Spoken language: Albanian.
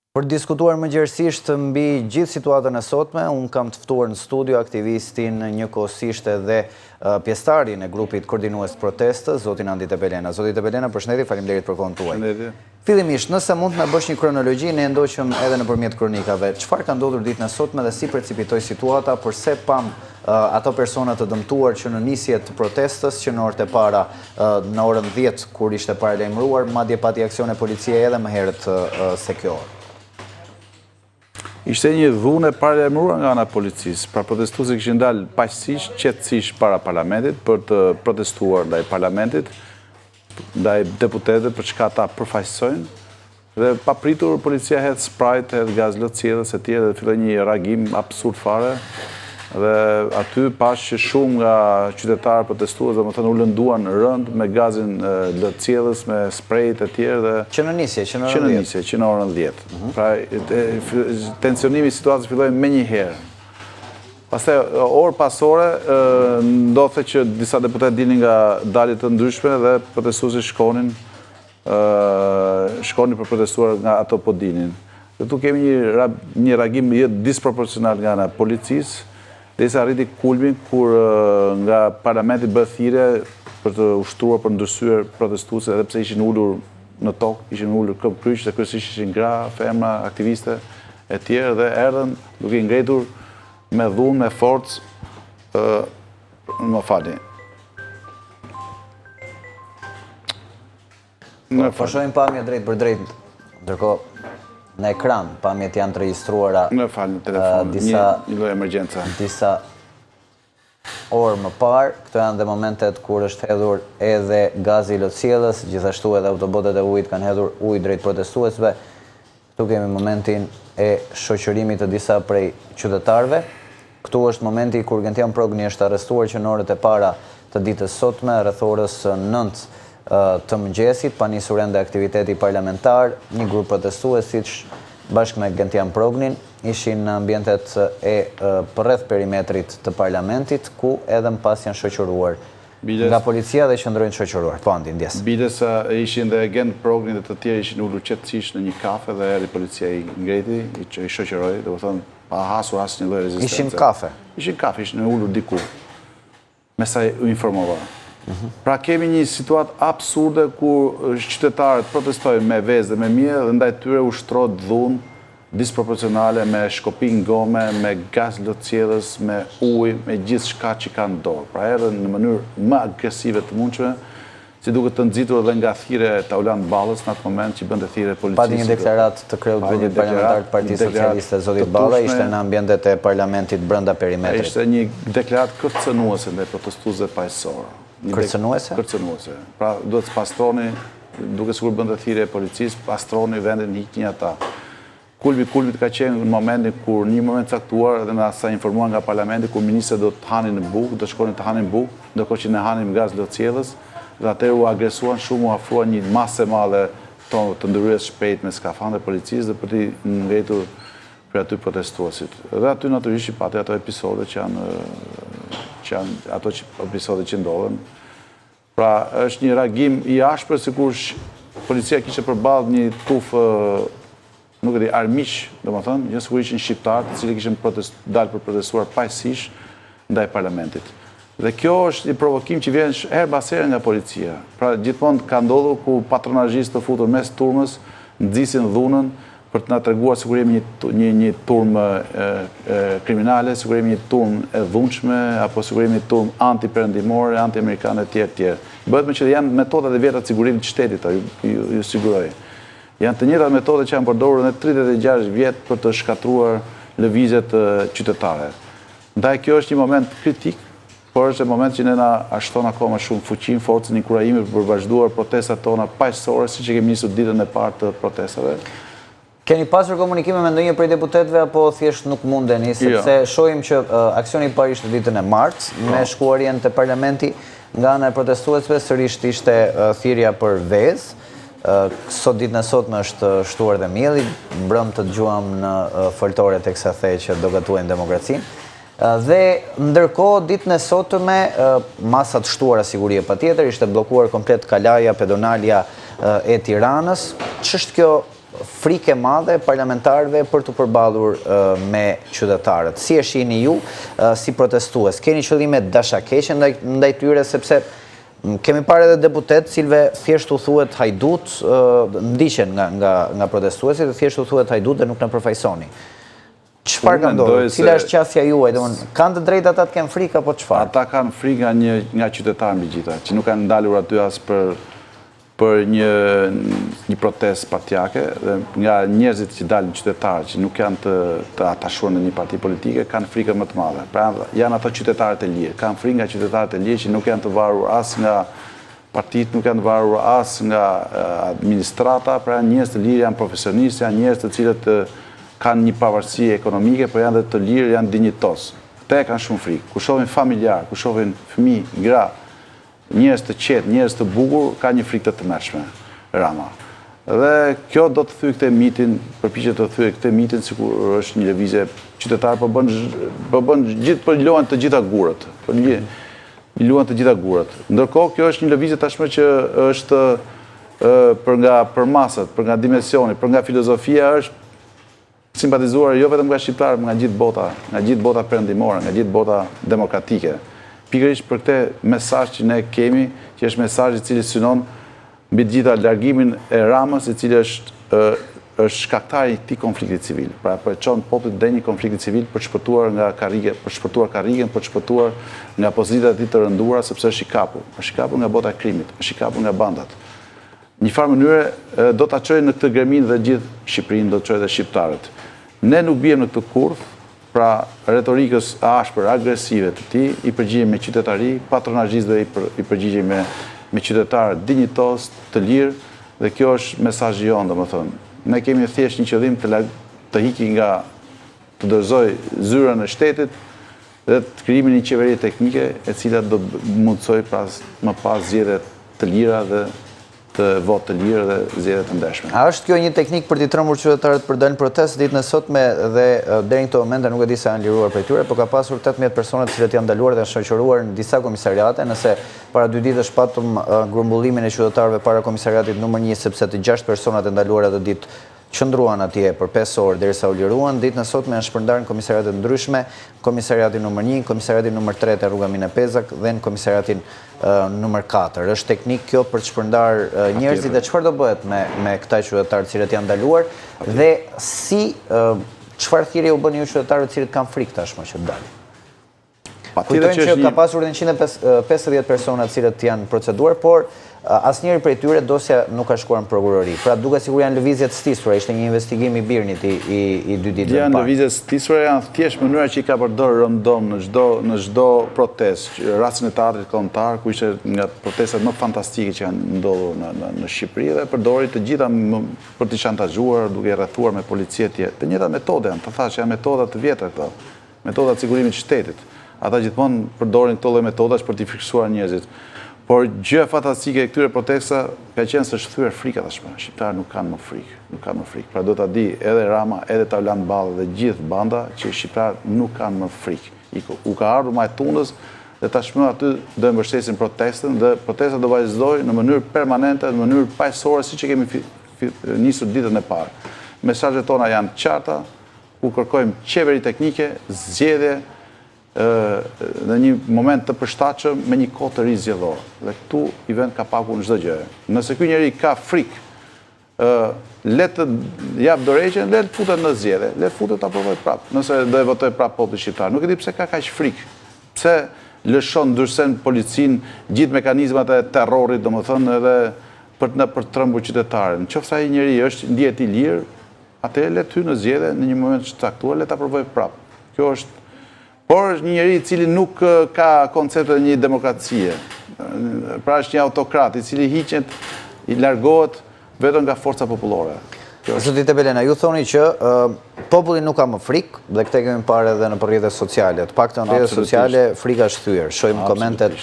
Për diskutuar më gjerësisht mbi gjithë situatën e sotme, unë kam të ftuar në studio aktivistin njëkohësisht edhe pjesëtarin e grupit koordinues protestës, zotin Andi Tepelena. Zoti Tepelena, përshëndetje, faleminderit për kohën tuaj. Përshëndetje. Fillimisht, nëse mund të na bësh një kronologji, ne ndoqëm edhe nëpërmjet kronikave. Çfarë ka ndodhur ditën e sotme dhe si percipitoi situata, përse pam ato persona të dëmtuar që në nisje të protestës, që në orët e para, në orën 10 kur ishte paralajmëruar, madje pati aksione policie edhe më herët se kjo orë. Ishte një dhunë e paralajmëruar nga ana e policisë, pra protestuesit kishin dalë paqësisht, qetësisht para parlamentit për të protestuar ndaj parlamentit, ndaj deputetëve për çka ata përfaqësojnë, dhe papritur policia hedh sprajt, hedh gaz lotësielës e tjerë dhe filloi një reagim absurd fare. Dhe aty pash që shumë nga qytetarë protestues, domethënë u lënduan rënd me gazin lotësielës, me sprejt e tjerë dhe që në nisje, që në orën 10. Pra tensionimi i situatës filloi menjëherë. Pastaj orë pas ore ndodhte që disa deputetë dilnin nga dalje të ndryshme dhe protestuesit shkonin për protestuar nga ato po dilnin. Dhe tu kemi një reagim disproporcional nga ana e policisë, derisa arriti kulmin kur nga parlamenti bëhet thirrje për të ushtruar për ndërthyer protestuesit, edhe pse ishin ulur në tokë, ishin ulur këmbë kryq, dhe kryesisht ishin gra, femra, aktiviste e tjerë, dhe erdhën duke ngretur me dhunë, me forcë, më falni. Po shohim pamje drejt për drejt, ndërkohë në ekran, pamjet janë të regjistruara në falë, në telefon, një lloj emergjenca. Disa orë më parë, këto janë dhe momentet kur është hedhur edhe gazi i lotësielës, gjithashtu edhe autobotet e ujit kanë hedhur ujë drejt protestuesve. Këtu kemi momentin e shoqërimit të disa prej qytetarëve. Këtu është momenti kur Gentian Progni është arrestuar që në orët e para të ditës sotme, rreth orës 9 të mëngjesit, pa nisur ende aktiviteti parlamentar, një grup protestuesish bashkë me Gentian Prognin ishin në ambientet e përreth perimetrit të parlamentit, ku edhe më pas janë shoqëruar nga policia dhe qëndrojnë shoqëruar. Po Andi, ndjes. Bides ishin dhe Gent Progni dhe të tjerë ishin ulur qetësisht në një kafe dhe erdhi policia i ngreti, i shoqëroi, domethënë pa hasur asnjë lloj rezistencë. Ishin kafe. Ishin kafe, ishin ulur diku. Me sa u informova. Pra kemi një situatë absurde ku qytetarët protestojnë me vezë dhe me mje dhe ndaj tyre ushtrohet dhunë disproporcionale me shkopin gome, me gaz lotësielës, me ujë, me gjithë shka që kanë dorë. Pra edhe në mënyrë më agresive të mundshme, si duke të nxitur edhe nga thirrje Taulan Ballës në atë moment që bënte thirrje policisë. Pati një deklarat të kreut grupit parlamentar të Partisë Socialiste, zotit Balla, ishte në ambientet e parlamentit brenda perimetrit. Ishte një deklarat kërcënuese ndaj protestuesve paqësorë. Kërcënuese? Kërcënuese. Pra duhet të pastroni, duke sigur bënte thirrje policisë, pastroni vendin, hiqni ata. Kulmit ka qenë në momentin kur një moment caktuar edhe na sa informuar nga parlamenti kur ministrët do të hanin në bukë, do shkonin të hanin bukë, ndërkohë që ne hanim gaz lotësielës, dhe atëherë u agresuan shumë, u afruan një masë e madhe të ndërhyes shpejt me skafandre policisë dhe për t'i ngretur për aty protestuesit. Dhe aty natyrisht pati ato episode që janë ato episode që ndodhen. Pra është një reagim i ashpër, sikur policia kishte përballë një tufë, nuk e di, armiq, domethënë, jo sikur ishin shqiptarë, të cilët kishin dalë për protestuar paqësisht ndaj parlamentit. Dhe kjo është një provokim që vjen her pas here nga policia. Pra gjithmonë ka ndodhur ku patronazhistë të futur mes turmës nxisin dhunën për të na treguar sikur jemi një turmë kriminale, sikur jemi një turmë e dhunshme, apo sikur jemi një turmë anti-perëndimore, anti-amerikane e tjerë. Bëhet me që janë metodat e vjetra të sigurimit të shtetit, ju siguroj. Janë të njëjtat metode që janë përdorur në 36 vjet për të shkatruar lëvizjet qytetare. Ndaj kjo është një moment kritik, por është një moment që ne na ashton akoma shumë fuqinë, forcën, inkurajimin për vazhduar protestat tona paqësorë, siç e kemi nisur ditën e parë të protestave. Keni pasur komunikime me ndonjë prej deputetëve apo thjesht nuk mundeni, sepse shohim që aksioni i parë ishte ditën e martë me shkuarjen te parlamenti nga ana e protestuesve, sërish ishte thirrja për vezë. Sot ditën e sotme është shtuar dhe mielli, mbrëm të dëgjuam në foltore teksa the që do gatuajnë demokracinë. Dhe ndërkohë ditën e sotme masat shtuara sigurie patjetër, ishte bllokuar komplet kalaja pedonalja e Tiranës. Ç'është kjo frikë e madhe parlamentarëve për të përballur me qytetarët. Si e shihni ju si protestues? Keni qëllime dashakeqe ndaj tyre, sepse kemi parë edhe deputet cilve thjesht u thuhet hajdut, ndiqen nga protestuesit, thjesht u thuhet hajdut dhe nuk na përfaqësoni. Çfarë ka ndodhur? Cila është qasja juaj? Kanë të drejtë ata të kenë frikë apo çfarë? Ata kanë frikë nga qytetarë mbi gjitha, që nuk kanë ndalur aty as për një protestë partijake, dhe nga njerëzit që dalin qytetarë, që nuk janë të atashuar në një parti politike, kanë frikë më të madhe. Pra janë ato qytetarët e lirë, kanë frikë nga qytetarët e lirë që nuk janë të varur as nga partitë, nuk janë të varur as nga administrata, pra njerëz të lirë, janë profesionistë, janë njerëz të cilët kanë një pavarësi ekonomike, por janë dhe të lirë, janë dinjitos. Këta kanë shumë frikë. Kur shohin familjar, kur shohin fëmijë, gra, njerëz të qetë, njerëz të bukur, ka një frikë të tmerrshme Rama. Dhe kjo do të thyej këtë mitin, përpiqet të thyej këtë mitin sikur është një lëvizje qytetare, po bën gjithë, po luajnë të gjitha gurët. Po luajnë të gjitha gurët. Ndërkohë kjo është një lëvizje tashmë që është për masat, për nga dimensioni, për nga filozofia është simpatizuar jo vetëm nga shqiptarët, nga gjithë bota perëndimore, nga gjithë bota demokratike. Pikërisht për këtë mesazh që ne kemi, që është mesazh i cili synon mbi të gjitha largimin e Ramës, i cili është shkaktari i këtij konflikti civil. Pra po e çon popullit drejt një konflikti civil për të shpëtuar nga karrigen, për të shpëtuar nga pozitat e tij të rëndura, sepse është i kapur nga bota e krimit, është i kapur nga bandat. Një farë mënyre do ta çojë në këtë gremin dhe gjithë Shqipërinë, do të çojë dhe shqiptarët. Ne nuk bijem në këtë kurth, pra retorikës ashpër, agresive të tij, i përgjigjemi me qytetari, patronazhistëve i përgjigjemi me qytetarë dinjitos, të lirë, dhe kjo është mesazhi jonë, domethënë. Ne kemi thjesht një qëllim të hiqi nga të dorëzoj zyrën e shtetit dhe të krijimin një qeveri teknike e cila do mundsoj më pas zgjedhje të lira dhe të votë të lirë dhe zgjedhje të ndershme. A është kjo një teknikë për t'i trembur qytetarët për dalë në protestë ditën e sotme dhe deri në këtë moment nuk e di sa janë liruar prej tyre, por ka pasur 18 persona të cilët janë ndaluar dhe janë shoqëruar në disa komisariate, nëse para 2 ditësh patëm grumbullimin e qytetarëve para komisariatit numër 1, sepse të 6 personat e ndaluar atë ditë qëndruan atje për 5 orë derisa u liruan. Ditën e sotme janë shpërndarë në komisariate ndryshme, komisariatin numër 1, komisariatin numër 3 te rruga Mine Pezak dhe në komisariatin numër 4. Është teknikë kjo për të shpërndarë njerëzit dhe çfarë do bëhet me këta qytetarë të cilët janë ndaluar dhe çfarë thirrje u bën ju qytetarëve të cilët kanë frikë tashmë që të dalin? Kujtojmë që ka pasur 150 persona të cilët janë proceduar, por asnjëri prej tyre dosja nuk ka shkuar në prokurori. Pra duket sikur janë lëvizje të stisura, ishte një investigim i Birnit i 2 ditëve më parë. Janë lëvizje të stisura, janë thjesht mënyra që i ka përdorur rëndom në çdo protestë. Rastin e teatrit kombëtar, ku ishte nga protestat më fantastike që kanë ndodhur në Shqipëri dhe përdori të gjitha për të shantazhuar, duke rrethuar me polici e tjerë. Të njëjtat metode janë, të thashë janë metoda të vjetra këto. Metoda të sigurimit të shtetit. Ata gjithmonë përdorin këto lloj metodash për të fiksuar njerëzit. Por gjë fantastike e këtyre protesta ka qenë se është thyer frika tashmë. Shqiptarët nuk kanë më frikë, Pra do ta di edhe Rama, edhe Tavlan Balla dhe gjithë banda që shqiptarët nuk kanë më frikë. U ka ardhur majtunës dhe tashmë aty do e mbështesin protestën dhe protesta do vazhdojë në mënyrë permanente, në mënyrë paqësore, siç e kemi nisur ditën e parë. Mesazhet tona janë të qarta, ku kërkojmë qeveri teknike, zgjedhje në një moment të përshtatshëm me një kohë të ri zgjedhore. Dhe këtu i vën kapaku në çdo gjë. Nëse ky njeri ka frikë, le të jap dorëheqjen, le të futet në zgjedhje, le të futet ta provojë prapë. Nëse do e votojë prapë populli shqiptar. Nuk e di pse ka kaq frikë. Pse lëshon ndërsen policinë gjithë mekanizmat e terrorit, domethënë edhe për të trembur qytetarën. Nëse ai njeri ndihet i lirë, atëherë le të hyjë në zgjedhje në një moment të caktuar, le ta provojë prapë. Kjo është. Por është një njeri i cili nuk ka konceptet e një demokracie. Pra është një autokrat i cili hiqet, i largohet vetëm nga forca popullore. Zoti Tepelena, ju thoni që populli nuk ka më frikë dhe këtë kemi parë edhe në rrjetet sociale. Të paktën në rrjetet sociale frika është thyer. Shohim komentet